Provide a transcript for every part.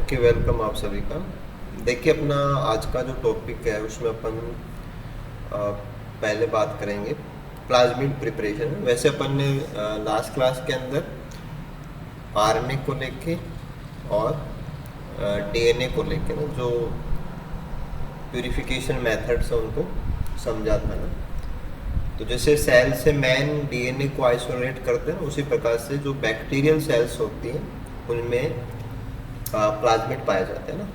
Okay, welcome आप सभी का। देखिए, अपना आज का जो टॉपिक है उसमें अपन अ, पहले बात करेंगे प्लाज्मिड प्रिपरेशन। वैसे अपन ने लास्ट क्लास के अंदर आरएनए को लेके और डीएनए को लेके ना जो प्यूरिफिकेशन मेथड्स हैं उनको समझा था ना। तो जैसे सेल से मेन डीएनए को आइसोलेट करते हैं, उसी प्रकार से जो बैक्टीरियल सेल्स होती हैं उनमें प्लाज्मिड पाए जाते हैं ना।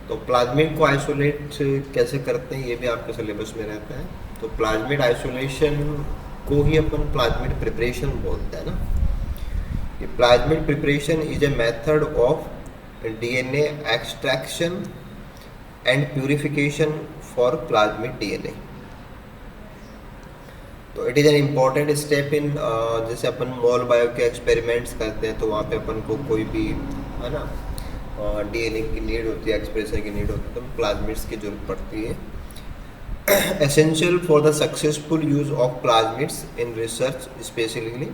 तो प्लाज्मिड को आइसोलेट कैसे करते हैं ये भी आपके सिलेबस में रहता है। तो प्लाज्मिड आइसोलेशन को ही अपन प्लाज्मिड प्रिपरेशन बोलते हैं ना। ये plasmid preparation is a method of DNA extraction and purification for plasmid DNA. तो it is an important step in, जैसे अपन मॉल बायो के एक्सपेरिमेंट्स करते हैं तो वहाँ पे अपन को कोई भी है ना डीएनए की नीड होती है, एक्सप्रेशन की नीड होती है, तो प्लाज्मिड्स की जरूरत पड़ती है। Essential for the successful use of plasmids in research, specially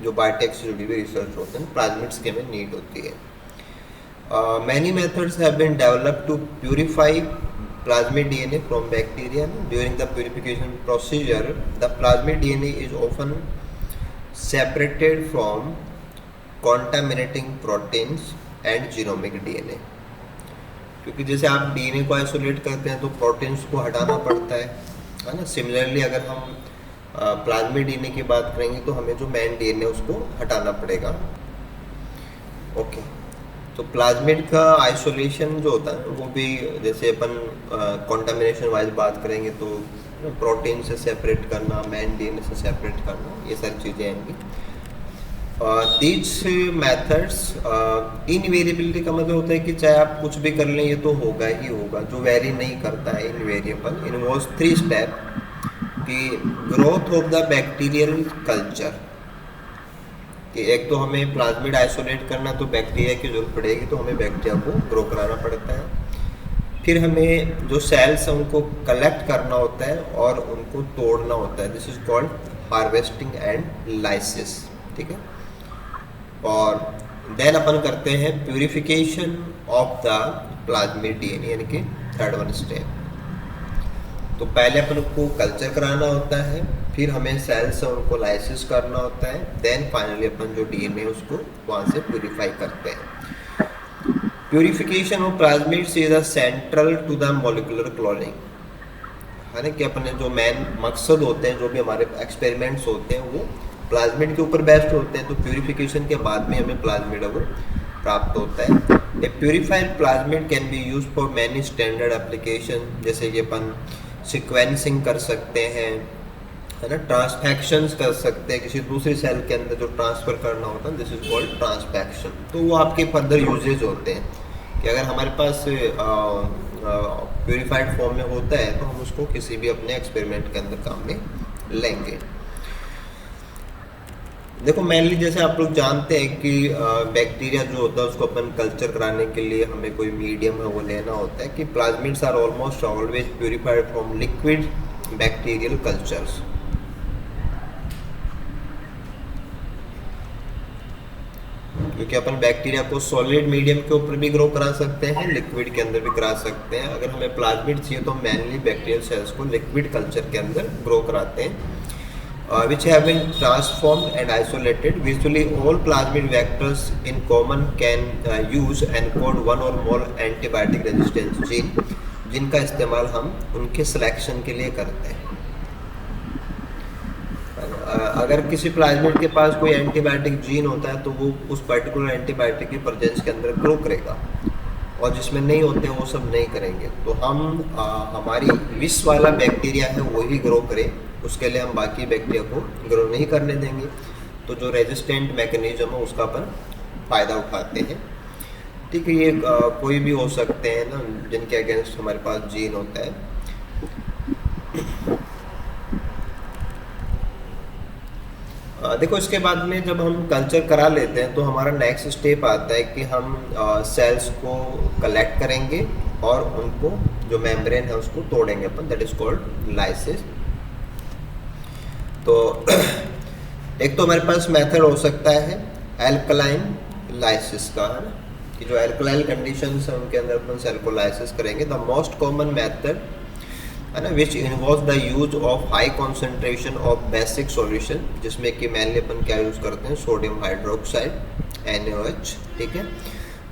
जो बायोटेक से जुड़ी हुई रिसर्च होते हैं प्लाज्मिड्स की हमें नीड होती है। Many methods have been developed to purify plasmid DNA from bacteria. During the purification procedure, the plasmid DNA is often separated from contaminating proteins and genomic DNA. क्योंकि जैसे आप डीएनए को आइसोलेट करते हैं तो प्रोटीन्स को हटाना पड़ता है ना। सिमिलरली अगर हम प्लाज्मिड डीएनए की बात करेंगे तो हमें जो मेन डीएनए उसको हटाना पड़ेगा। ओके, तो प्लाज्मिड का आइसोलेशन जो होता है वो भी जैसे अपन कॉन्टामिनेशन वाइज बात करेंगे तो प्रोटीन से सेपरेट करना, मेन डीएनए से सेपरेट करना, ये सारी चीज़ें आएंगी। दीज मेथड्स इनवेरिएबिलिटी का मतलब होता है कि चाहे आप कुछ भी कर लें ये तो होगा ही होगा। जो वेरी नहीं करता है इनवेरिएबल इन्वॉल्व्स 3 स्टेप कि growth of the bacterial culture, कि एक तो हमें प्लाज्मिड आइसोलेट करना तो बैक्टीरिया की जरूरत पड़ेगी, तो हमें बैक्टीरिया को ग्रो कराना पड़ता है। फिर हमें जो सेल्स हैं उनको कलेक्ट करना होता है और उनको तोड़ना होता है। This is called harvesting and lysis, ठीक है। और देन अपन करते हैं purification of the plasmid DNA, यानी कि थर्ड वन स्टेप। तो पहले अपन को कल्चर कराना होता है, फिर हमें सेल्स है उनको लाइसिस करना होता है, देन फाइनली अपन जो डीएनए उसको वहाँ से प्यूरिफाई करते हैं। Purification of plasmids is a central to the molecular cloning, है ना। कि अपने जो मेन मकसद होते हैं, जो भी हमारे एक्सपेरिमेंट्स होते हैं वो प्लाज्मिड के ऊपर बेस्ड होते हैं। तो प्यूरिफिकेशन के बाद में हमें प्लाज्मिड वो प्राप्त होता है। A purified plasmid can be use for many standard application, जैसे कि अपन सिक्वेंसिंग कर सकते हैं, है ना, ट्रांसफेक्शंस कर सकते हैं, किसी दूसरी सेल के अंदर जो ट्रांसफ़र करना होता है, दिस इज कॉल्ड ट्रांसफेक्शन। तो वो आपके फर्दर यूजेज होते हैं कि अगर हमारे पास प्यूरिफाइड फॉर्म में होता है तो हम उसको किसी भी अपने एक्सपेरिमेंट के अंदर काम में लेंगे। देखो, मेनली जैसे आप लोग जानते हैं कि बैक्टीरिया जो होता है उसको अपन कल्चर कराने के लिए हमें कोई मीडियम है वो लेना होता है। कि plasmids are almost always purified from liquid bacterial cultures. क्योंकि अपन बैक्टीरिया को सॉलिड मीडियम के ऊपर भी ग्रो करा सकते हैं, लिक्विड के अंदर भी करा सकते हैं। अगर हमें प्लाज्मिड चाहिए तो मेनली बैक्टीरियल सेल्स को लिक्विड कल्चर के अंदर ग्रो कराते हैं, which have been transformed and isolated. Visually, all plasmid vectors in common can use and code one or more antibiotic resistance gene, जिनका इस्तेमाल हम उनके सिलेक्शन के लिए करते हैं। अगर किसी प्लाज्मिड के पास कोई एंटीबायोटिक जीन होता है तो वो उस पर्टिकुलर एंटीबायोटिक की प्रेजेंस के अंदर ग्रो करेगा, और जिसमें नहीं होते हैं वो सब नहीं करेंगे। तो हम हमारी विष वाला बैक्टीरिया है वही ग्रो करें, उसके लिए हम बाकी बैक्टीरिया को ग्रो नहीं करने देंगे। तो जो रेजिस्टेंट मैकेनिज्म है उसका अपन फ़ायदा उठाते हैं, ठीक है। ये कोई भी हो सकते हैं ना जिनके अगेंस्ट हमारे पास जीन होता है। देखो, इसके बाद में जब हम कल्चर करा लेते हैं तो हमारा नेक्स्ट स्टेप आता है कि हम सेल्स को कलेक्ट करेंगे और उनको जो मेम्ब्रेन है उसको तोड़ेंगे अपन, दैट इज कॉल्ड लाइसिस। तो एक तो हमारे पास मेथड हो सकता है एल्कलाइन लाइसिस का, है ना, कि जो एल्कलाइन कंडीशंस है उनके अंदर अपन सेल को लाइसिस करेंगे। द मोस्ट कॉमन मेथड है ना which involve the use of high concentration of basic solution, जिसमें कि मेनली अपन क्या यूज करते हैं, सोडियम हाइड्रोक्साइड NaOH, ठीक है,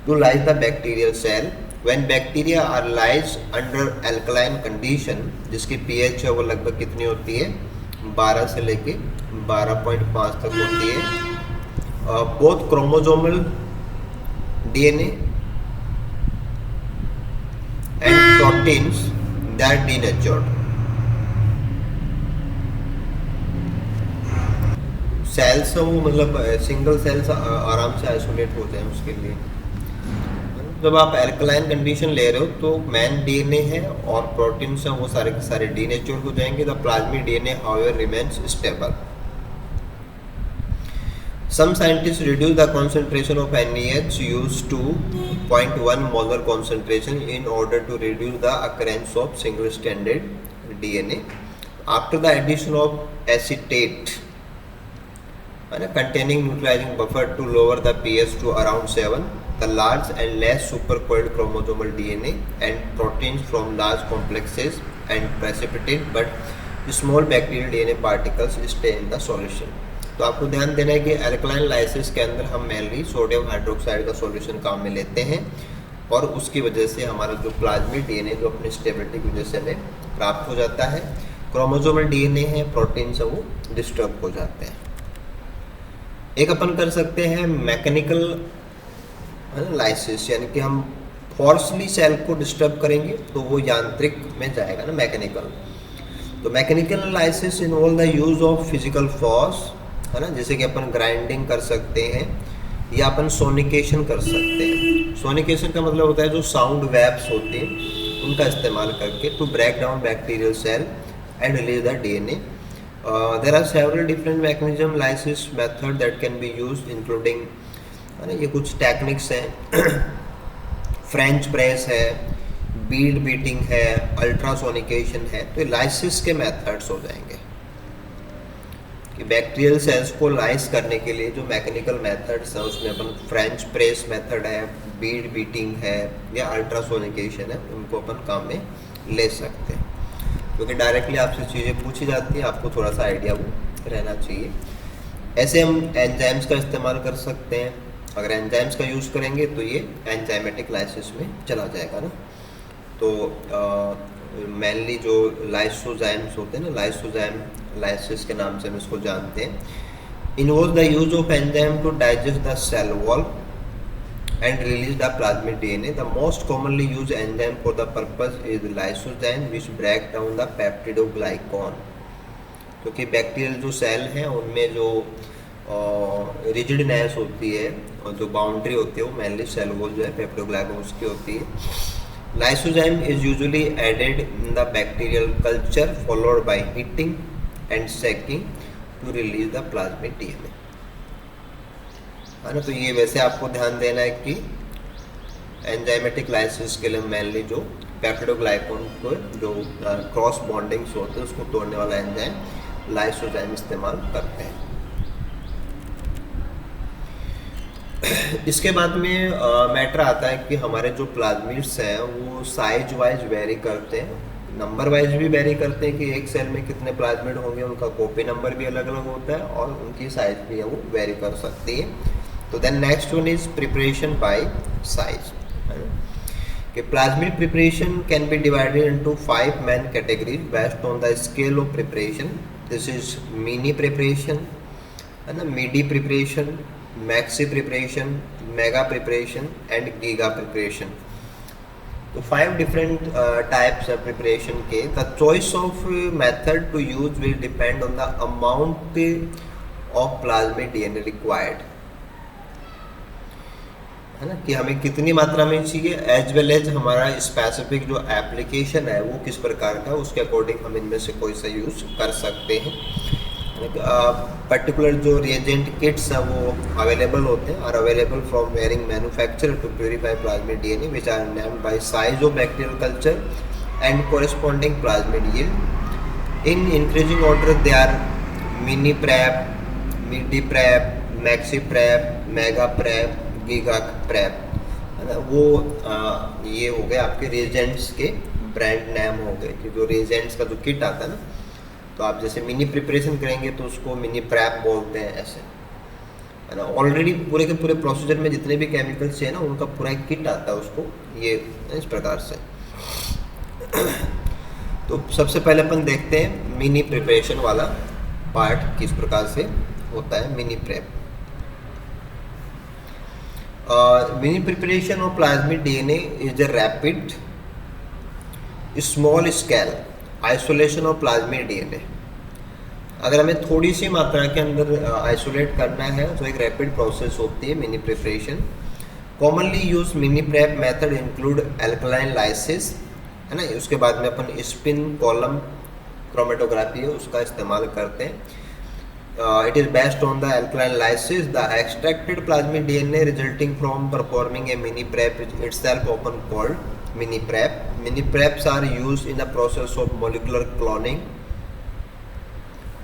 to lyse the bacterial cell. When bacteria are lyse under alkaline condition, जिसकी pH है वो लगभग कितनी होती है, 12 से लेके 12.5 तक होती है। Both chromosomal DNA and proteins that denatured, cells वो मतलब सिंगल सेल्स आराम से आइसोलेट हो जाए उसके लिए। जब आप एल्कलाइन कंडीशन ले रहे हो तो मेन डीएनए है और प्रोटीन्स हैं वो सारे के सारे डीनेचर हो जाएंगे। The plasmic DNA however remains stable. Some scientists reduce the concentration of NaOH used to 0.1 molar concentration in order to reduce the occurrence of single-stranded DNA. After the addition of acetate containing neutralizing buffer to lower the pH to around 7, the large and less supercoiled chromosomal DNA and proteins from large complexes and precipitate but small bacterial DNA particles stay in the solution. तो आपको ध्यान देना है कि alkaline lysis के अंदर हम mainly sodium hydroxide का सॉल्यूशन काम में लेते हैं और उसकी वजह से हमारा जो प्लाज्मिक डीएनए जो अपनी स्टेबिलिटी की वजह से हमें प्राप्त हो जाता है, क्रोमोसोमल डीएनए है, प्रोटीन से वो डिस्टर्ब हो जाते हैं। एक अपन कर सकते हैं मैकेनिकल लाइसिस, यानी कि हम फोर्सली सेल को डिस्टर्ब करेंगे तो वो यांत्रिक में जाएगा ना, मैकेनिकल। तो mechanical lysis involve the use of physical force, है ना, जैसे कि अपन ग्राइंडिंग कर सकते हैं या अपन सोनिकेशन कर सकते हैं। सोनिकेशन का मतलब होता है जो साउंड वेव्स होते हैं उनका इस्तेमाल करके to break down bacterial cell and release the DNA. There are several different mechanism lysis method that can be used including, है ना, ये कुछ टेक्निक्स हैं। फ्रेंच प्रेस है, बीड बीटिंग है, अल्ट्रासोनिकेशन है, तो लाइसिस के मेथड्स हो जाएंगे। कि बैक्टीरियल सेल्स को लाइस करने के लिए जो मैकेनिकल मेथड्स हैं उसमें अपन फ्रेंच प्रेस मेथड है, बीड बीटिंग है या अल्ट्रासोनिकेशन है, उनको अपन काम में ले सकते हैं। क्योंकि डायरेक्टली आपसे चीज़ें पूछी जाती हैं, आपको थोड़ा सा आइडिया वो रहना चाहिए। ऐसे हम एंजाइम्स का इस्तेमाल कर सकते हैं। अगर एंजाइम्स का यूज़ करेंगे तो ये एंजाइमेटिक लाइसिस में चला जाएगा ना। तो मेनली जो लाइसोजाइम्स होते हैं ना, लाइसोजाइम लाइसिस के नाम से हम इसको जानते हैं। Involve the use of enzyme to digest the cell wall and release the plasmid DNA. The most commonly used enzyme for the purpose is lysozyme, which break down the peptidoglycan. क्योंकि bacterial जो cell हैं उनमें जो rigidness होती है और जो boundary होती है वो मेनली सेल वॉल जो है पेप्टिडोग्लाइकन उसकी होती है। Lysozyme is usually added in the bacterial culture followed by heating and shaking to release the plasmid DNA, है ना। तो ये वैसे आपको ध्यान देना है कि एंजाइमेटिक लाइसिस के लिए मेनली जो पेप्टिडोग्लाइकन को जो क्रॉस बॉन्डिंग्स होते हैं उसको तोड़ने वाला एंजाइम लाइसोजाइम इस्तेमाल करते हैं। इसके बाद में मैटर आता है कि हमारे जो प्लाज्मिड्स हैं वो साइज वाइज वेरी करते हैं, नंबर वाइज भी वेरी करते हैं कि एक सेल में कितने प्लाज्मिड होंगे, उनका कॉपी नंबर भी अलग अलग होता है और उनकी साइज भी है वो वेरी कर सकती है। तो then next one is preparation by size. कि plasmid preparation can be divided into 5 main categories based on the scale of preparation. This is mini preparation, है ना, midi preparation, maxi preparation, mega preparation and giga preparation. तो 5 different types of preparation के। The choice of method to use will depend on the amount of plasmid DNA required, है ना, कि हमें कितनी मात्रा में चाहिए, एज वेल एज हमारा स्पेसिफिक जो एप्लीकेशन है वो किस प्रकार का, उसके अकॉर्डिंग हम इनमें से कोई सा यूज कर सकते हैं। पर्टिकुलर जो रिएजेंट किट्स हैं वो अवेलेबल होते हैं, are available from varying manufacturer to purify plasmid DNA which are named by size of bacterial culture and corresponding plasmid yield. In increasing order they are mini prep, midi prep, maxi prep, mega prep, giga prep. है ना, वो ये हो गए आपके reagents के brand name हो गए, कि जो रिएजेंट्स का जो किट आता है ना, तो आप जैसे मिनी प्रिपरेशन करेंगे तो उसको मिनी प्रैप बोलते हैं, ऐसे है ना। ऑलरेडी पूरे के पूरे प्रोसीजर में जितने भी केमिकल्स चाहिए ना, उनका पूरा एक किट आता है उसको, ये इस प्रकार से। तो सबसे पहले अपन देखते हैं मिनी प्रिपरेशन वाला पार्ट किस प्रकार से होता है, mini prep. Mini preparation of plasmid DNA is a rapid small scale isolation of plasmid DNA. अगर हमें थोड़ी सी मात्रा के अंदर आइसोलेट करना है तो एक रैपिड प्रोसेस होती है mini preparation. Commonly use mini prep method include alkaline lysis, है ना। उसके बाद में अपन स्पिन कॉलम क्रोमेटोग्राफी है उसका इस्तेमाल करते हैं। It is based on the alkaline lysis the extracted plasmid DNA resulting from performing a mini prep itself often called mini prep. Mini preps are used in the process of molecular cloning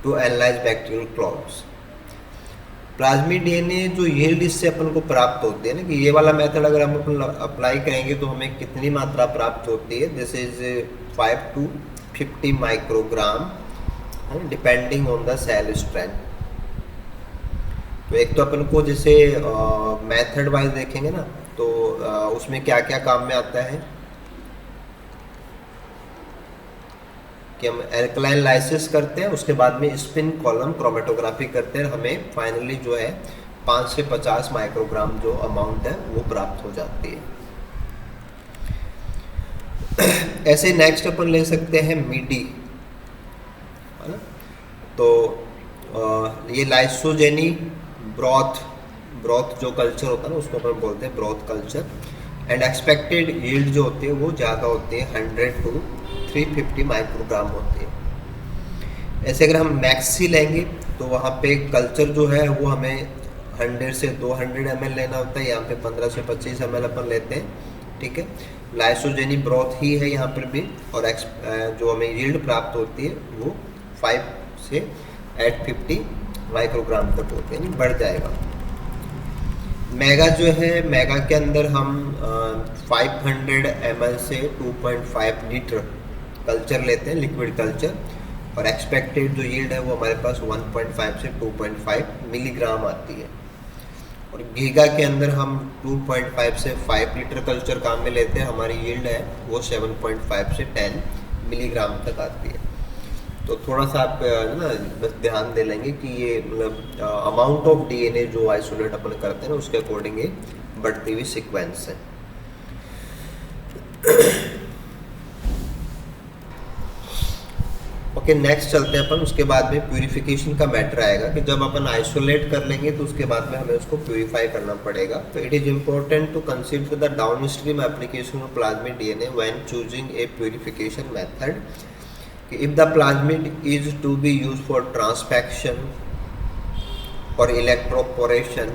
to analyse bacterial clones. Plasmid DNA जो yield इससे अपन को प्राप्त होती है ना, कि ये वाला मेथड अगर हम अपन अप्लाई करेंगे तो हमें कितनी मात्रा प्राप्त होती है, this is 5 to 50 microgram depending on the cell strength. तो एक तो अपन को जैसे मेथड वाइज देखेंगे ना, तो उसमें क्या क्या काम में आता है कि हम एल्कलाइन लाइसिस करते हैं, उसके बाद में स्पिन कॉलम क्रोमेटोग्राफी करते हैं, हमें फाइनली जो है 5 से 50 माइक्रोग्राम जो अमाउंट है वो प्राप्त हो जाती है। ऐसे नेक्स्ट अपन ले सकते हैं मिडी, है ना। तो ये लाइसोजेनी ब्रॉथ जो कल्चर होता है ना, उसको अपन बोलते हैं broth culture. And expected yield जो होती है वो ज़्यादा होती है, 100 to 350 माइक्रोग्राम होती है। ऐसे अगर हम मैक्सी लेंगे तो वहाँ पे कल्चर जो है वो हमें 100 से 200 ml लेना होता है, यहाँ पे 15 से 25 ml अपन लेते हैं, ठीक है। लाइसोजेनी ब्रॉथ ही है यहाँ पर भी, और जो हमें यील्ड प्राप्त होती है वो 5 से 850 माइक्रोग्राम तक होती है, यानी बढ़ जाएगा। मेगा जो है, मेगा के अंदर हम 500 ml से 2.5 लीटर कल्चर लेते हैं, लिक्विड कल्चर, और एक्सपेक्टेड जो यील्ड है वो हमारे पास 1.5 से 2.5 मिलीग्राम आती है। और गीगा के अंदर हम 2.5 से 5 लीटर कल्चर काम में लेते हैं, हमारी यील्ड है वो 7.5 से 10 मिलीग्राम तक आती है। तो थोड़ा सा आप ना बस ध्यान दे लेंगे कि ये मतलब अमाउंट ऑफ डीएनए जो आइसोलेट अपन करते हैं ना, उसके अकॉर्डिंग ये बढ़ती हुई सीक्वेंस है। ओके, नेक्स्ट चलते हैं अपन। उसके बाद में प्यूरिफिकेशन का मैटर आएगा कि जब अपन आइसोलेट कर लेंगे तो उसके बाद में हमें उसको प्यूरिफाई करना पड़ेगा। तो it is important to consider the downstream application of plasmid DNA when choosing a purification method. If the plasmid is to be used for transfection or electroporation,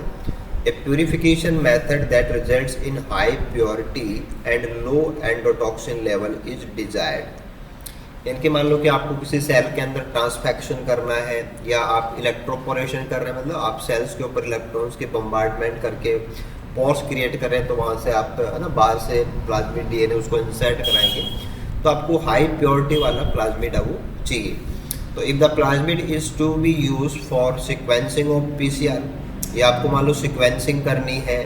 a purification method that results in high purity and low endotoxin level is desired. यानी कि मान लो कि आपको किसी cell के अंदर transfection करना है या आप इलेक्ट्रोपोरेशन कर रहे हैं, मतलब आप सेल्स के ऊपर इलेक्ट्रॉन्स के बम्बार्डमेंट करके पोर्स क्रिएट कर रहे हैं, तो वहाँ से आप है ना बाहर से प्लाज्मिड डीएनए उसको इंसर्ट कराएंगे, तो आपको हाई प्योरिटी वाला प्लाज्मिड है वो चाहिए। तो if the plasmid is to be use for sequencing of PCR, या आपको मान लो सिक्वेंसिंग करनी है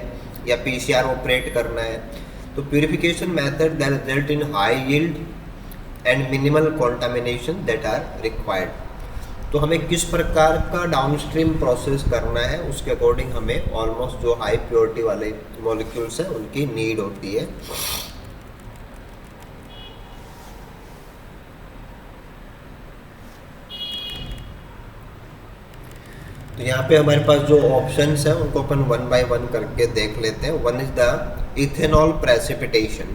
या पीसीआर ऑपरेट करना है, तो purification method that result in high yield and minimal contamination that are required. तो हमें किस प्रकार का डाउनस्ट्रीम प्रोसेस करना है उसके अकॉर्डिंग हमें ऑलमोस्ट जो हाई प्योरिटी वाले मॉलिक्यूल्स हैं उनकी नीड होती है। तो यहाँ पे हमारे पास जो ऑप्शंस हैं उनको अपन 1 by 1 करके देख लेते हैं। One is the ethanol precipitation,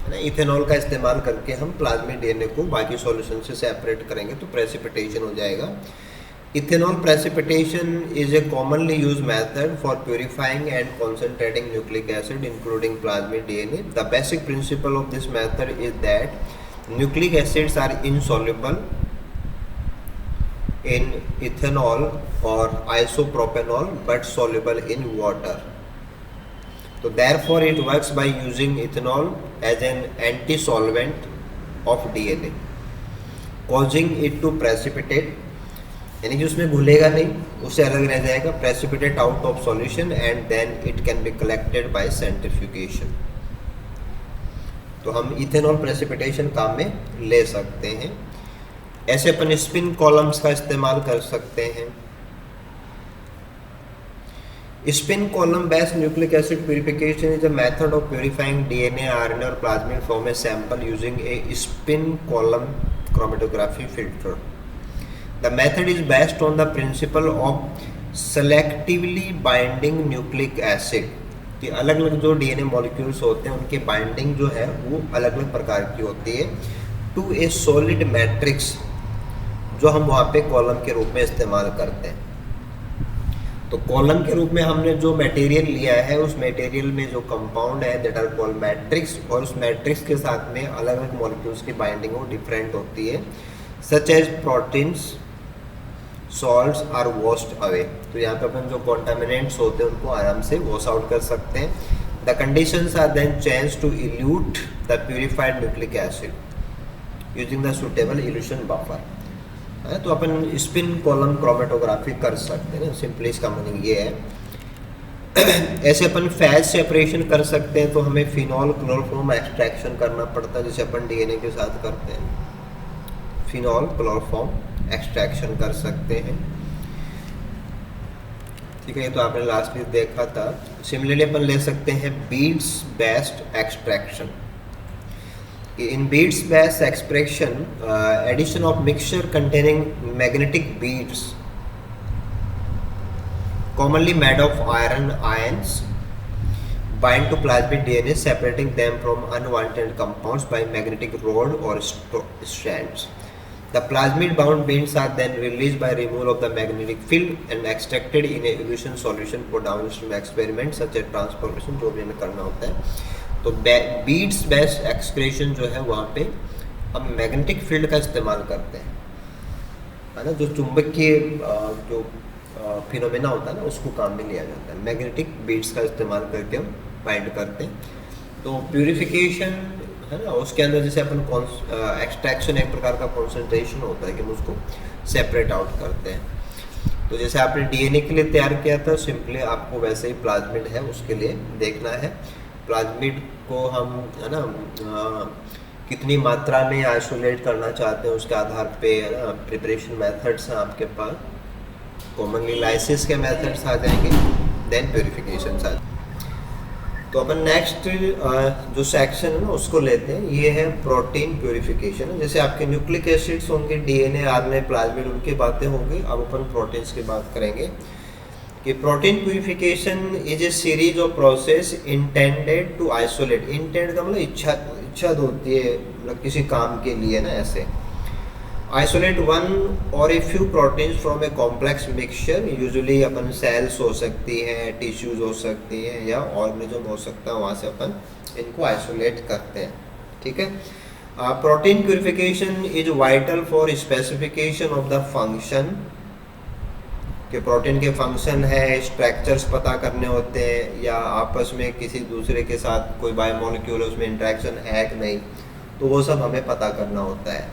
है ना। इथेनॉल का इस्तेमाल करके हम प्लाज्मिड डीएनए को बाकी सॉल्यूशन से सेपरेट करेंगे तो प्रेसिपिटेशन हो जाएगा। Ethanol precipitation is a commonly use method for purifying and concentrating nucleic acid including plasmid DNA. The basic principle of this method is that nucleic acids are insoluble in ethanol or isopropanol but soluble in water। तो therefore it works by using ethanol as an anti-solvent of DNA, causing it to precipitate, यानी कि उसमें घुलेगा नहीं, उससे अलग रह जाएगा, precipitate out of solution and then it can be collected by centrifugation. तो हम इथेनॉल प्रेसिपिटेशन काम में ले सकते हैं. ऐसे अपन स्पिन कॉलम्स का इस्तेमाल कर सकते हैं. Spin column based nucleic acid purification is a method of purifying DNA, RNA और plasmid from a sample using a spin column chromatography filter. The method is based on the principle of selectively binding nucleic acid, कि अलग अलग जो DNA molecules होते हैं उनकी binding जो है वो अलग अलग प्रकार की होती है, टू ए सॉलिड मैट्रिक्स, जो हम वहाँ पे कॉलम के रूप में इस्तेमाल करते हैं. तो कॉलम के रूप में हमने जो मटेरियल लिया है, उस मटेरियल में जो कंपाउंड है दैट आर कॉल्ड मैट्रिक्स, और उस मैट्रिक्स के साथ में अलग अलग मॉलिक्यूल्स की बाइंडिंग वो डिफरेंट होती है, such as proteins, salts are washed away. तो यहाँ पे अपन जो कॉन्टामिनेंट्स होते हैं उनको आराम से वॉश आउट कर सकते हैं. The conditions are then change to elute the purified nucleic acid using the suitable elution buffer. तो अपन स्पिन कॉलम क्रोमेटोग्राफी कर सकते हैं ना, सिंपली इसका मीनिंग ये है. ऐसे अपन फेज सेपरेशन कर सकते हैं, तो हमें फिनॉल क्लोरोफॉर्म एक्सट्रैक्शन करना पड़ता है, जैसे अपन डीएनए के साथ करते हैं. फिनॉल क्लोरोफॉर्म एक्सट्रैक्शन कर सकते हैं. ठीक है, ये तो आपने लास्ट वीक देखा था. सिमिलरली अपन ले सकते हैं beads based extraction. In beads based extraction, addition of mixture containing magnetic beads, commonly made of iron ions, bind to plasmid DNA, separating them from unwanted compounds by magnetic rod or strands. The plasmid bound beads are then released by removal of the magnetic field and extracted in a elution solution for downstream experiments such as transformation, जो भी हमें करना होता है. तो beads based excretion जो है वहाँ पे हम मैग्नेटिक फील्ड का इस्तेमाल करते हैं, है ना, जो चुंबकीय जो फिनोमेना होता है ना, उसको काम में लिया जाता है. मैग्नेटिक बीड्स का इस्तेमाल करके हम बाइंड करते हैं. तो प्यूरिफिकेशन है ना, उसके अंदर जैसे अपन एक्सट्रैक्शन एक प्रकार का कॉन्सेंट्रेशन होता है कि हम उसको सेपरेट आउट करते हैं. तो जैसे आपने डीएनए के लिए तैयार किया था, सिंपली आपको वैसे ही प्लाज्मिड है उसके लिए देखना है. प्लाज्मिड को हम है ना कितनी मात्रा में आइसोलेट करना चाहते हैं उसके आधार पे है ना प्रिपरेशन मेथड्स हैं आपके पास. कॉमनली लाइसिस के मेथड्स आ जाएंगे, देन प्यूरिफिकेशन आ. तो अपन नेक्स्ट जो सेक्शन है ना उसको लेते हैं. ये है प्रोटीन प्यूरिफिकेशन. जैसे आपके न्यूक्लिक एसिड्स होंगे, डीएनए, आरएनए, प्लाज्मिड, उनकी बातें होंगी. अब अपन प्रोटीन्स की बात करेंगे कि protein purification is a series of process intended to isolate. Intend का मतलब इच्छा होती है, मतलब किसी काम के लिए ना, ऐसे आइसोलेट वन और a few proteins from a complex mixture. Usually अपन सेल्स हो सकती हैं, टिश्यूज हो सकती हैं, या ऑर्गेनिज्म हो सकता है, वहाँ से अपन इनको आइसोलेट करते हैं. ठीक है. Protein purification is vital for specification of the function, कि प्रोटीन के फंक्शन है, स्ट्रक्चर्स पता करने होते हैं, या आपस में किसी दूसरे के साथ कोई बायोमोलिक्यूल उसमें इंटरेक्शन है कि नहीं, तो वो सब हमें पता करना होता है.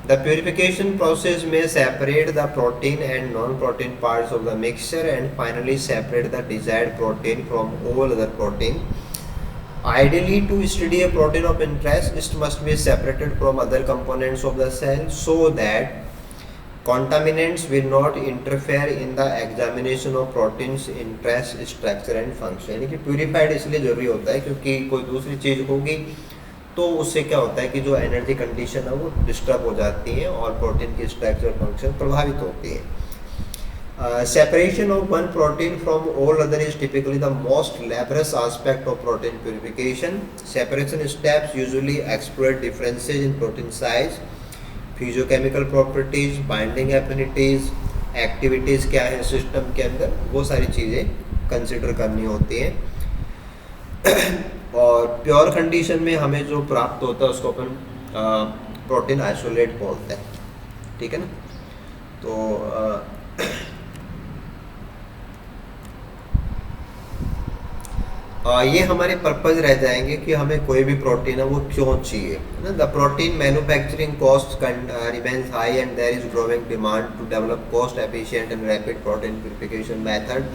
द प्यूरिफिकेशन प्रोसेस में separate the protein and non protein parts of the mixture and finally separate the desired protein from all other protein. Ideally, to study a protein of interest, it must be separated from other components of the cell so that contaminants will not interfere in the examination of proteins interest, structure and function. यानी कि purified इसलिए जरूरी होता है क्योंकि कोई दूसरी चीज़ होगी तो उससे क्या होता है कि जो एनर्जी कंडीशन है वो डिस्टर्ब हो जाती है और प्रोटीन की स्ट्रक्चर फंक्शन प्रभावित होती है. Separation of one protein from all other is typically the most laborious aspect of protein purification. Separation steps usually exploit differences in protein size, physicochemical properties, binding affinities, activities क्या है system के अंदर, वो सारी चीज़ें कंसिडर करनी होती हैं. और प्योर कंडीशन में हमें जो प्राप्त होता है उसको अपन प्रोटीन आइसोलेट बोलते हैं. ठीक है ना. तो ये हमारे पर्पज रह जाएंगे कि हमें कोई भी प्रोटीन है वो क्यों चाहिए, है ना। The protein manufacturing cost remains high and there is growing demand to develop cost efficient and rapid protein purification method.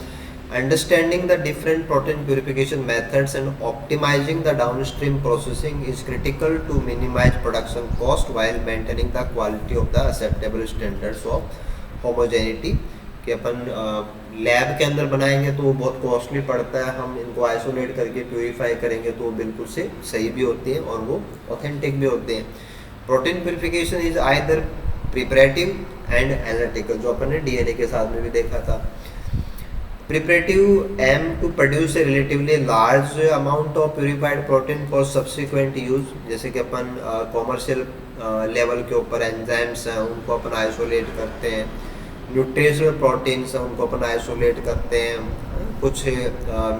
Understanding the different protein purification methods and optimizing the downstream processing is critical to minimize production cost while maintaining the quality of the acceptable standards of homogeneity. कि अपन lab के अंदर बनाएंगे तो वो बहुत costly पड़ता है, हम इनको आइसोलेट करके प्यूरिफाई करेंगे तो वो बिल्कुल से सही भी होती हैं और वो ऑथेंटिक भी होते हैं. Protein purification is either preparative and analytical, जो अपन ने डीएनए के साथ में भी देखा था. Preparative aim to produce a relatively large amount of purified protein for subsequent use. जैसे कि अपन कॉमर्शियल लेवल के ऊपर एंजाइम्स हैं उनको अपन आइसोलेट करते हैं, न्यूट्रिशनल प्रोटीन्स हैं उनको अपन आइसोलेट करते हैं, कुछ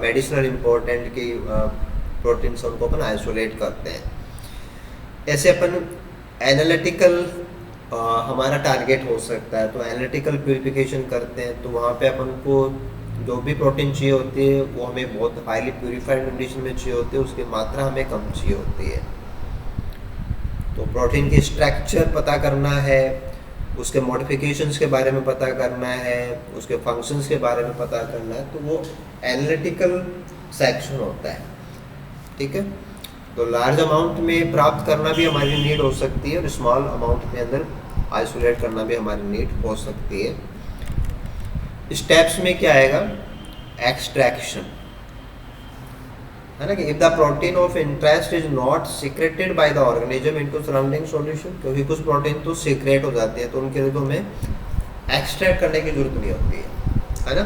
मेडिसिनल इम्पोर्टेंट की प्रोटीन्स उनको अपन आइसोलेट करते हैं. ऐसे अपन एनालिटिकल हमारा टारगेट हो सकता है, तो एनालिटिकल प्यूरिफिकेशन करते हैं तो वहाँ पे अपन को जो भी प्रोटीन चाहिए होती है वो हमें बहुत हाईली प्यूरिफाइड कंडीशन में चाहिए होती है, उसकी मात्रा हमें कम चाहिए होती है. तो प्रोटीन की स्ट्रक्चर पता करना है, उसके मॉडिफिकेशंस के बारे में पता करना है, उसके फंक्शंस के बारे में पता करना है, तो वो एनालिटिकल सेक्शन होता है. ठीक है, तो लार्ज अमाउंट में प्राप्त करना भी हमारी नीड हो सकती है और स्मॉल अमाउंट के अंदर आइसोलेट करना भी हमारी नीड हो सकती है. स्टेप्स में क्या आएगा, एक्सट्रैक्शन, है ना, कि if the protein of interest is not secreted by the organism into surrounding solution, क्योंकि कुछ प्रोटीन तो सीक्रेट हो जाते हैं तो उनके लिए तो हमें एक्सट्रैक्ट करने की जरूरत नहीं होती है ना.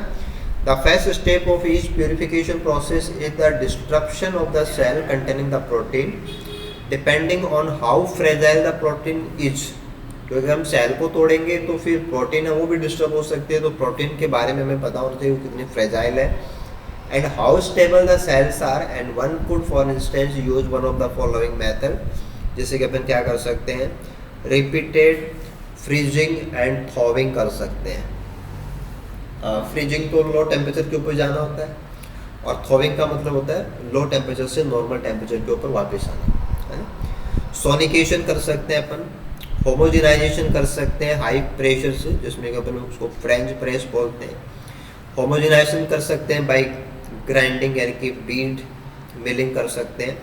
The first step of each purification process is the disruption of the cell containing the protein depending on how fragile the protein is. क्योंकि हम सेल को तोड़ेंगे तो फिर प्रोटीन है वो भी डिस्टर्ब हो सकती है, तो प्रोटीन के बारे में हमें पता होना चाहिए वो कितनी फ्रेजाइल है. And how stable the cells are, and one could for instance use one of the following method. जैसे कि अपन क्या कर सकते हैं, रिपीटेड फ्रीजिंग एंड थॉविंग कर सकते हैं. फ्रीजिंग तो लो टेम्परेचर के ऊपर जाना होता है और थॉविंग का मतलब होता है लो टेम्परेचर से नॉर्मल टेम्परेचर के ऊपर वापस आना, है ना. सोनिकेशन कर सकते हैं अपन, होमोजेनाइजेशन कर सकते हैं हाई प्रेशर से, जिसमें कि अपन उसको फ्रेंच प्रेस बोलते हैं. होमोजेनाइजेशन कर सकते हैं बाय ग्राइंडिंग यानी कि बीड मिलिंग कर सकते हैं.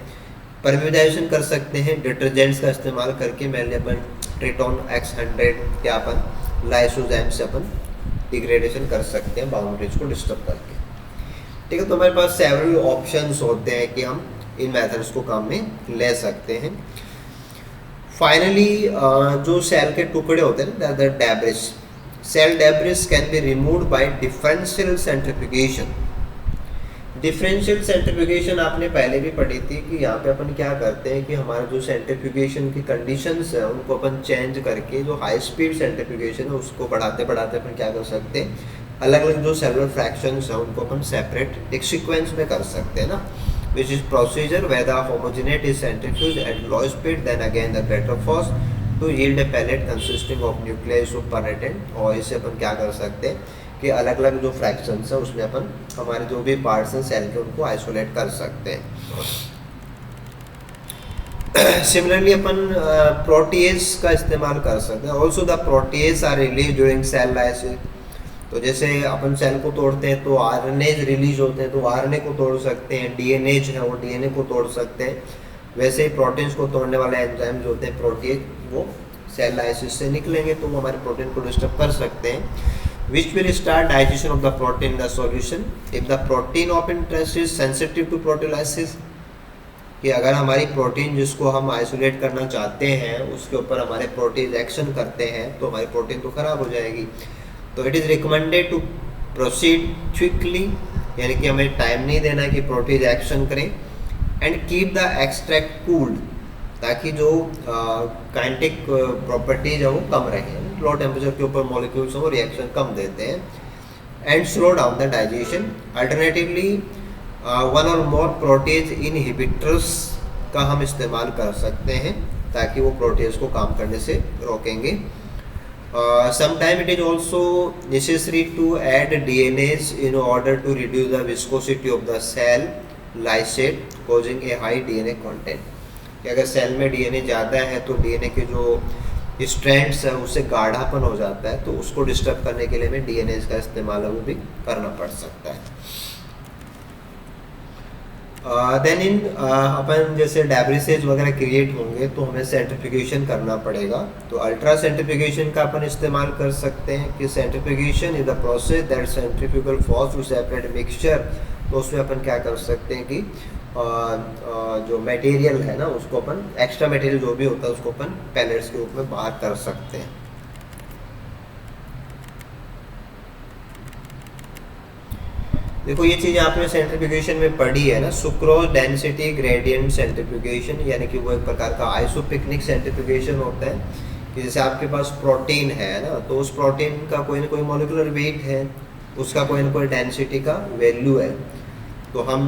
परमिडाइजेशन कर सकते हैं डिटर्जेंट्स का इस्तेमाल करके, मैंने अपन ट्रिटोन X100 क्या अपन लाइसोजाइम से अपन डिग्रेडेशन कर सकते हैं बाउंड्रीज को डिस्टर्ब करके. ठीक है, तो हमारे पास सेवरल ऑप्शंस होते हैं कि हम इन मेथड्स को काम में ले सकते हैं. फाइनली जो सेल के टुकड़े होते हैं ना, debris, cell debris can be removed by differential centrifugation. Differential centrifugation आपने पहले भी पढ़ी थी कि यहाँ पे अपन क्या करते हैं कि हमारा जो सेंट्रीफ्यूगेशन की कंडीशंस है उनको अपन चेंज करके जो हाई स्पीड सेंट्रीफ्यूगेशन है उसको बढ़ाते बढ़ाते अपन क्या कर सकते हैं, अलग अलग जो सेलुलर फ्रैक्शंस हैं उनको अपन सेपरेट एक सीक्वेंस में कर सकते हैं ना. Which is procedure where the homogenate is centrifuged at low speed, then again the greater force to yield a pellet consisting of nucleus of pernatant. और इससे अपन क्या कर सकते हैं कि अलग अलग जो फ्रैक्शंस हैं उसमें अपन हमारे जो भी पार्ट्स हैं सेल के उनको आइसोलेट कर सकते हैं. सिमिलरली अपन प्रोटीएज का इस्तेमाल कर सकते हैं. Also the protease are release during cell lysis. तो जैसे अपन सेल को तोड़ते हैं तो आरएनएज रिलीज होते हैं, तो आरएनए को तोड़ सकते हैं, डीएनएज है वो डीएनए को तोड़ सकते हैं. वैसे ही प्रोटीन्स को तोड़ने वाले एंजाइम्स होते हैं प्रोटीन, वो सेल लाइसिस से निकलेंगे तो वो हमारे प्रोटीन को डिस्टर्ब कर सकते हैं. Which will start digestion of the protein the solution if the protein of interest is sensitive to proteolysis. कि अगर हमारी प्रोटीन जिसको हम आइसोलेट करना चाहते हैं उसके ऊपर हमारे प्रोटीन एक्शन करते हैं तो हमारी प्रोटीन तो खराब हो जाएगी. तो it is recommended to proceed quickly, यानी कि हमें टाइम नहीं देना कि प्रोटीन एक्शन करें. And keep the extract cooled, ताकि जो काइनेटिक प्रॉपर्टीज है वो कम रहे. लो टेम्परेचर के ऊपर मॉलिक्यूल्स वो रिएक्शन कम देते हैं. And slow down the digestion. Alternatively one और मोर प्रोटीज इनहिबिटर्स का हम इस्तेमाल कर सकते हैं ताकि वो प्रोटीज को काम करने से रोकेंगे. Sometimes it is also necessary to add DNase in order to reduce the viscosity of the cell lysate causing A high DNA content, कि अगर सेल में डीएनए ज़्यादा है तो डीएनए के जो स्ट्रैंड्स है उससे गाढ़ापन हो जाता है, तो उसको डिस्टर्ब करने के लिए हमें डीएनए का इस्तेमाल वो भी करना पड़ सकता है। देन इन अपन जैसे डैब्रिसेज वगैरह क्रिएट होंगे तो हमें सेंट्रीफ्यूगेशन करना पड़ेगा, तो अल्ट्रा सेंट्रीफ्यूगेशन का अपन इस्तेमाल कर सकते हैं कि centrifugation is the process that centrifugal force to separate mixture. तो उसमें अपन क्या कर सकते हैं कि जो मटेरियल है ना उसको अपन एक्स्ट्रा मटेरियल जो भी होता है उसको अपन पैलेट्स के रूप में बाहर कर सकते हैं। देखो ये चीज़ आपने सेंट्रीफ्यूगेशन में पढ़ी है ना, सुक्रोज डेंसिटी ग्रेडियंट सेंट्रीफ्यूगेशन, यानी कि वो एक प्रकार का आइसोपिकनिक सेंट्रीफ्यूगेशन होता है कि जैसे आपके पास प्रोटीन है ना, तो उस प्रोटीन का कोई ना कोई मॉलिक्यूलर वेट है, उसका कोई ना कोई डेंसिटी का वैल्यू है, तो हम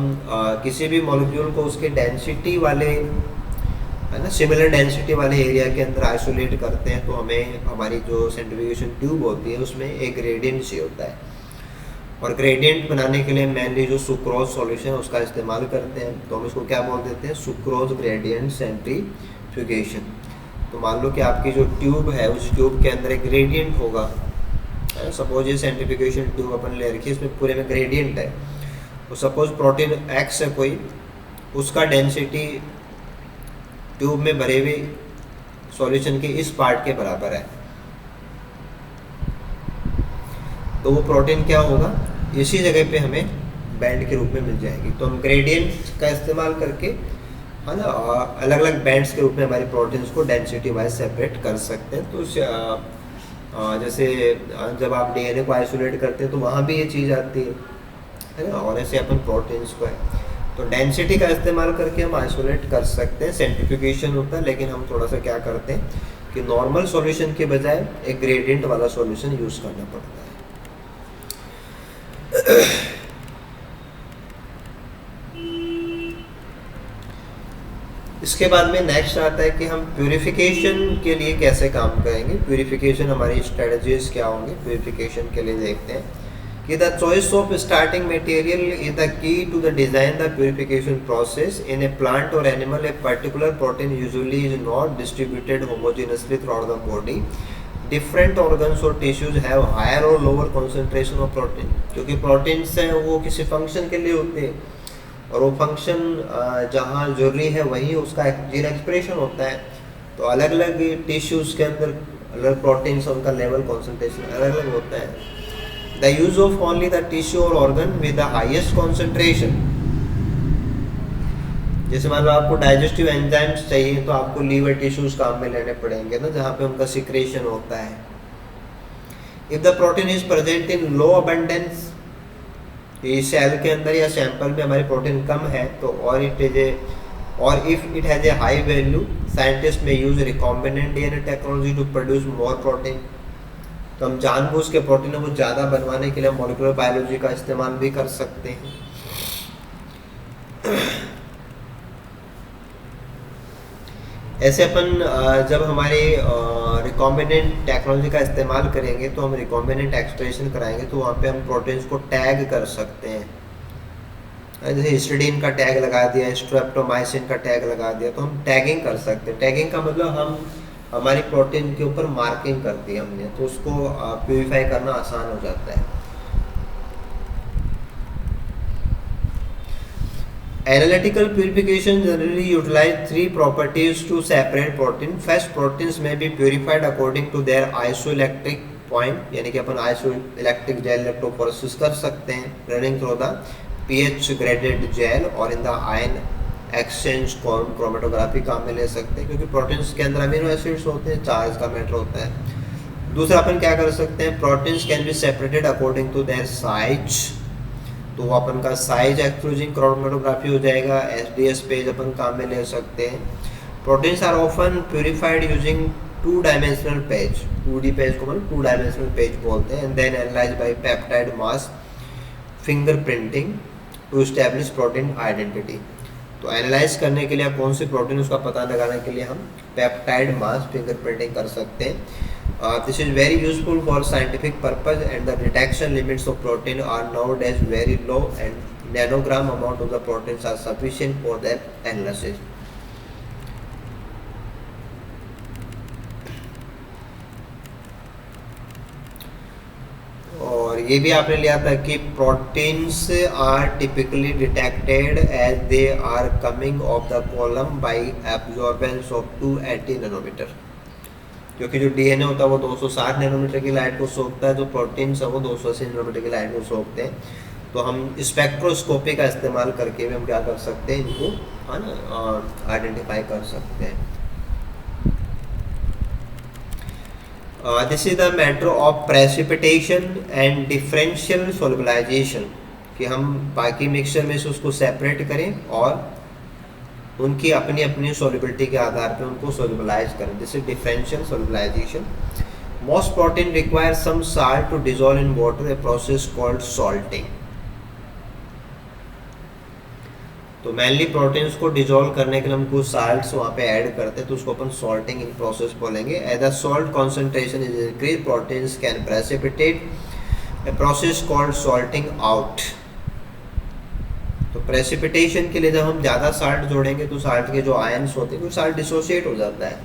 किसी भी मॉलिक्यूल को उसके डेंसिटी वाले है ना सिमिलर डेंसिटी वाले एरिया के अंदर आइसोलेट करते हैं, तो हमें हमारी जो सेंट्रीफ्यूगेशन ट्यूब होती है उसमें एक ग्रेडियंट सी होता है, और ग्रेडियंट बनाने के लिए मेनली जो सुक्रोज सॉल्यूशन है उसका इस्तेमाल करते हैं, तो हम इसको क्या बोल देते हैं, सुक्रोज ग्रेडियंट सेंट्रीफ्यूगेशन। तो मान लो कि आपकी जो ट्यूब है उस ट्यूब के अंदर एक ग्रेडियंट होगा, सपोज ये सेंट्रीफ्यूगेशन ट्यूब अपन ले रखी है, इसमें पूरे में ग्रेडियंट है, तो सपोज प्रोटीन एक्स है कोई, उसका डेंसिटी ट्यूब में भरे हुए सॉल्यूशन के इस पार्ट के बराबर है, तो वो प्रोटीन क्या होगा, इसी जगह पे हमें बैंड के रूप में मिल जाएगी। तो हम ग्रेडियंट का इस्तेमाल करके है ना अलग अलग बैंड्स के रूप में हमारी प्रोटीन्स को डेंसिटी वाइज सेपरेट कर सकते हैं। तो जैसे जब आप डीएनए को आइसोलेट करते हैं तो वहाँ भी ये चीज़ आती है ना, और ऐसे अपन प्रोटीन्स को है तो डेंसिटी का इस्तेमाल करके हम आइसोलेट कर सकते हैं। सेंट्रीफ्यूगेशन होता है, लेकिन हम थोड़ा सा क्या करते हैं कि नॉर्मल सॉल्यूशन के बजाय एक ग्रेडियंट वाला सॉल्यूशन यूज़ करना पड़ता है। इसके बाद में नेक्स्ट आता है कि हम प्यूरिफिकेशन के लिए कैसे काम करेंगे, प्यूरिफिकेशन हमारी स्ट्रेटजीज क्या होंगे प्यूरिफिकेशन के लिए। देखते हैं कि the choice of starting material is the key to the design the purification process in a plant और animal. A particular protein usually is not distributed homogeneously throughout the body. Different organs और tissues have higher और lower concentration of protein, क्योंकि proteins हैं वो किसी function के लिए होते हैं, और वो फंक्शन जहाँ जरूरी है वहीं उसका जीन एक्सप्रेशन होता है। तो अलग अलग टिश्यूज़ के अंदर अलग प्रोटीन्स उनका लेवल कॉन्सेंट्रेशन अलग अलग होता है। The use of only the tissue और organ with the highest concentration, जैसे मान लो आपको डाइजेस्टिव एंजाइम्स चाहिए तो आपको लीवर टिश्यूज काम में लेने पड़ेंगे ना, जहाँ पे उनका सिक्रेशन होता है। If the protein is present in low abundance, इस सेल के अंदर या सैंपल में हमारी प्रोटीन कम है तो और if it has a high value, scientist may use recombinant DNA technology to produce more protein. तो हम जानबूझ के प्रोटीन को ज़्यादा बनवाने के लिए मॉलिक्यूलर बायोलॉजी का इस्तेमाल भी कर सकते हैं। ऐसे अपन जब हमारे रिकॉम्बिनेंट टेक्नोलॉजी का इस्तेमाल करेंगे तो हम रिकॉम्बिनेंट एक्सप्रेशन कराएंगे, तो वहाँ पे हम प्रोटीन्स को टैग कर सकते हैं। जैसे हिस्टिडीन का टैग लगा दिया, स्ट्रेप्टोमाइसिन का टैग लगा दिया, तो हम टैगिंग कर सकते हैं। टैगिंग का मतलब हम हमारी प्रोटीन के ऊपर मार्किंग कर दी हमने, तो उसको प्यूरिफाई करना आसान हो जाता है। Analytical purification generally utilize three properties to separate protein. First, proteins may be purified according to their isoelectric point, यानी कि अपन isoelectric gel electrophoresis कर सकते हैं running through the pH graded gel, और in the ion exchange chromatography काम में ले सकते हैं, क्योंकि प्रोटीन्स के अंदर अमीनो एसिड्स होते हैं, चार्ज का मैटर होता है। दूसरा अपन क्या कर सकते हैं, proteins can be separated according to their size, तो वो अपन का साइज एक्सक्लूजिंग क्रोमेटोग्राफी हो जाएगा। एसडीएस पेज अपन काम में ले सकते हैं। Proteins are often purified using two dimensional page, 2D page को मतलब टू डायमेंशनल पेज बोलते हैं, and then analyze by peptide mass fingerprinting to establish protein identity. तो एनालाइज करने के लिए कौन सी प्रोटीन उसका पता लगाने के लिए हम पेप्टाइड मास फिंगरप्रिंटिंग कर सकते हैं। This is very useful for scientific purpose, and the detection limits of protein are nowadays very low and nanogram amount of the proteins are sufficient for their analysis. और ये भी आपने लिया था कि proteins are typically detected as they are coming off the column by absorbance of 280 nanometer, क्योंकि जो DNA होता है वो 260 नैनोमीटर की लाइट को सोखता है, जो प्रोटीन्स है वो 280 नैनोमीटर की लाइट को सोखते हैं। तो हम स्पेक्ट्रोस्कोपी का इस्तेमाल करके भी हम क्या कर सकते हैं, इनको है ना आइडेंटिफाई कर सकते हैं। This is the matter of precipitation and differential solubilization, कि हम बाकी मिक्सचर में से उसको सेपरेट करें और उनकी अपनी अपनी सोलिबिलिटी के आधार पर उनको सोलबलाइज करें। This is differential solubilization. Most protein require some salt to dissolve in water, a process called salting. तो मेनली प्रोटीन्स को डिजोल्व करने के लिए हम कुछ साल्ट्स वहाँ पे ऐड करते हैं, तो उसको अपन सॉल्टिंग इन प्रोसेस बोलेंगे। As the salt concentration is increase, proteins can precipitate, a process called salting out. तो प्रेसिपिटेशन के लिए जब हम ज़्यादा साल्ट जोड़ेंगे तो साल्ट के जो आयंस होते हैं, क्योंकि साल्ट डिसोशिएट हो जाता है,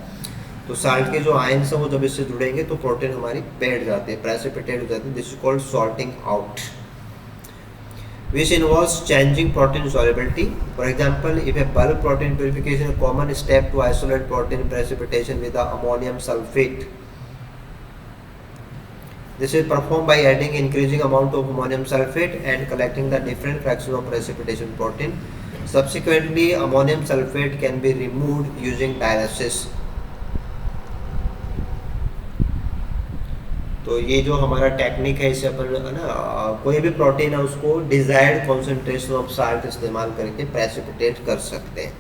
तो साल्ट के जो आयंस हैं वो जब इससे जुड़ेंगे तो प्रोटीन हमारी बैठ जाती है, प्रेसिपिटेट हो जाती है। This is called salting out, which involves changing protein solubility. For example, if a bulk protein purification is a common step to isolate protein precipitation with the ammonium sulfate. This is performed by adding increasing amount of ammonium sulfate and collecting the different fractions of precipitation protein. Subsequently, ammonium sulfate can be removed using dialysis. तो ये जो हमारा technique है, इसे अपन है ना कोई भी प्रोटीन है उसको डिजायर्ड कॉन्सेंट्रेशन ऑफ साल्ट इस्तेमाल करके प्रेसिपिटेट कर सकते हैं।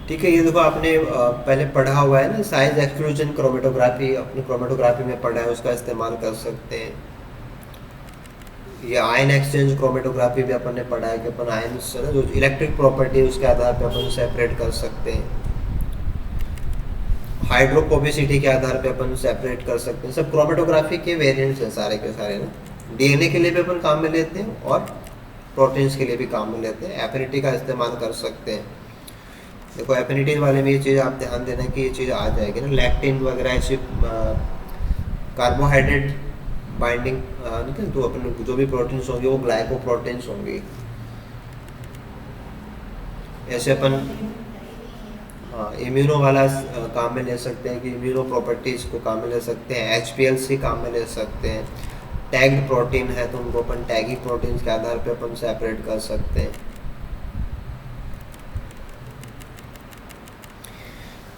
ठीक है, ये देखो आपने पहले पढ़ा हुआ है ना, साइज एक्सक्लूजन क्रोमेटोग्राफी, अपनी क्रोमेटोग्राफी में पढ़ा है, उसका इस्तेमाल कर सकते हैं। ये आयन एक्सचेंज क्रोमेटोग्राफी भी अपन ने पढ़ा है कि अपन आयन से ना जो इलेक्ट्रिक प्रॉपर्टी उसके आधार पे अपन सेपरेट कर सकते हैं। हाइड्रोफोबिसिटी के आधार पे अपन सेपरेट कर सकते हैं। सब क्रोमेटोग्राफी के वेरिएंट्स हैं सारे के सारे ना। डीएनए के लिए भी अपन काम में लेते हैं और प्रोटीन्स के लिए भी काम में लेते हैं। एफिनिटी का इस्तेमाल कर सकते हैं। देखो एफिनिटी वाले में ये चीज़ आप ध्यान देना कि ये चीज़ आ जाएगी ना, लैक्टिन वगैरह ऐसी कार्बोहाइड्रेट बाइंडिंग, तो अपन जो भी प्रोटीन्स होंगे वो ग्लाइकोप्रोटीन्स होंगे। ऐसे अपन इम्यूनो वाला काम में ले सकते हैं कि इम्यूनो प्रॉपर्टीज को काम में ले सकते हैं। HPLC काम में ले सकते हैं। टैग्ड प्रोटीन है तो उनको अपन टैगी प्रोटीन्स के आधार पे अपन सेपरेट कर सकते हैं।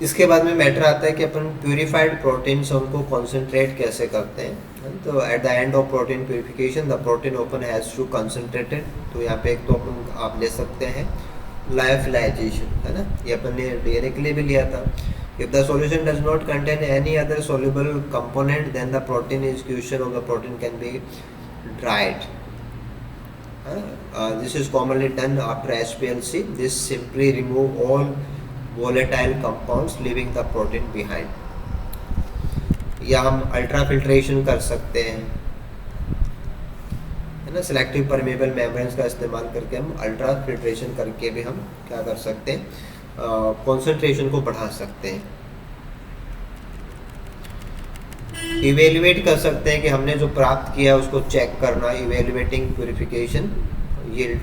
इसके बाद में मैटर आता है कि अपन प्यूरिफाइड प्रोटीन्स उनको कॉन्सेंट्रेट कैसे करते हैं। तो at the end of protein purification the protein often has to concentrated. तो यहाँ पे एक तो अपन आप ले सकते हैं लायोफिलाइजेशन, है ना, ये अपन ने डीएनए के लिए भी लिया था। If the solution does not contain any other soluble component then the protein execution of the protein can be dried. This is commonly done after HPLC। This simply remove all volatile compounds leaving the protein behind। या हम ultra filtration कर सकते हैं, है ना, selective permeable membranes का इस्तेमाल करके हम अल्ट्रा फिल्ट्रेशन करके भी हम क्या कर सकते हैं, कॉन्सेंट्रेशन को बढ़ा सकते हैं। इवेल्युएट कर सकते हैं कि हमने जो प्राप्त किया उसको चेक करना, इवेल्युएटिंग प्यूरिफिकेशन, ये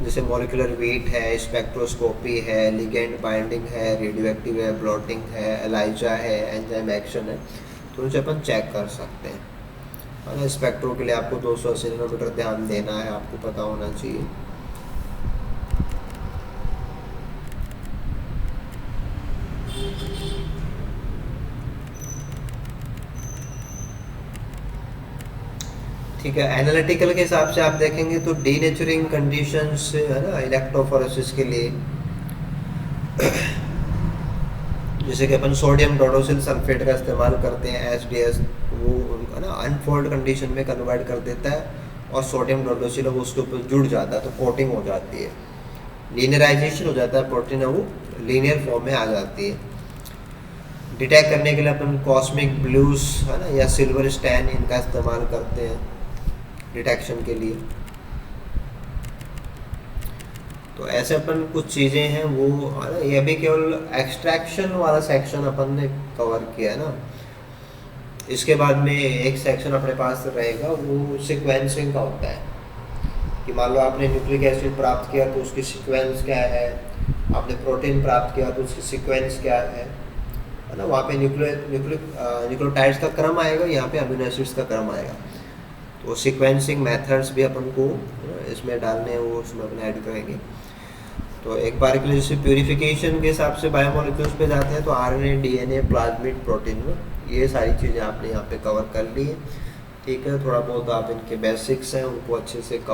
जैसे मॉलिक्यूलर वेट है, स्पेक्ट्रोस्कोपी है, लिगेंड बाइंडिंग है, रेडियोएक्टिव है, ब्लॉटिंग है, एलाइजा है, एंजाइम एक्शन है, तो उनसे अपन चेक कर सकते हैं। और स्पेक्ट्रो के लिए आपको 280 नैनोमीटर ध्यान देना है, आपको पता होना चाहिए। ठीक है, एनालिटिकल के हिसाब से आप देखेंगे तो डीनेचरिंग कंडीशंस, है ना, इलेक्ट्रोफोरेसिस के लिए जैसे कि अपन सोडियम डोडोसिल सल्फेट का इस्तेमाल करते हैं, SDS, वो है ना अनफोल्ड कंडीशन में कन्वर्ट कर देता है और सोडियम डोडोसिल वो उसके ऊपर जुड़ जाता है तो कोटिंग हो जाती है। लीनियराइजेशन हो जाता है प्रोटीन, वो लीनियर फॉर्म में आ जाती है। डिटेक्ट करने के लिए अपन कॉस्मिक ब्लूज है ना या सिल्वर स्टैन इनका इस्तेमाल करते हैं डिटेक्शन के लिए। तो ऐसे अपन कुछ चीज़ें हैं वो है ना, ये भी केवल एक्सट्रैक्शन वाला सेक्शन अपन ने कवर किया है ना। इसके बाद में एक सेक्शन अपने पास रहेगा वो सीक्वेंसिंग का होता है कि मान लो आपने न्यूक्लिक एसिड प्राप्त किया तो उसकी सीक्वेंस क्या है, आपने प्रोटीन प्राप्त किया तो उसकी सीक्वेंस क्या है ना। वहाँ पे न्यूक्लियोटाइड्स का क्रम आएगा, यहाँ पे अमीनो एसिड्स का क्रम आएगा। तो सीक्वेंसिंग मेथड्स भी अपन को इसमें डालने हैं, वो उसमें अपन ऐड करेंगे। तो एक बार के लिए जैसे प्यूरिफिकेशन के हिसाब से बायोमोलिक्यूल्स पे जाते हैं तो आरएनए, डीएनए, प्लाज्मिड, प्रोटीन, ये सारी चीज़ें आपने यहाँ पे कवर कर ली है। ठीक है, थोड़ा बहुत आप इनके बेसिक्स हैं उनको अच्छे से कवर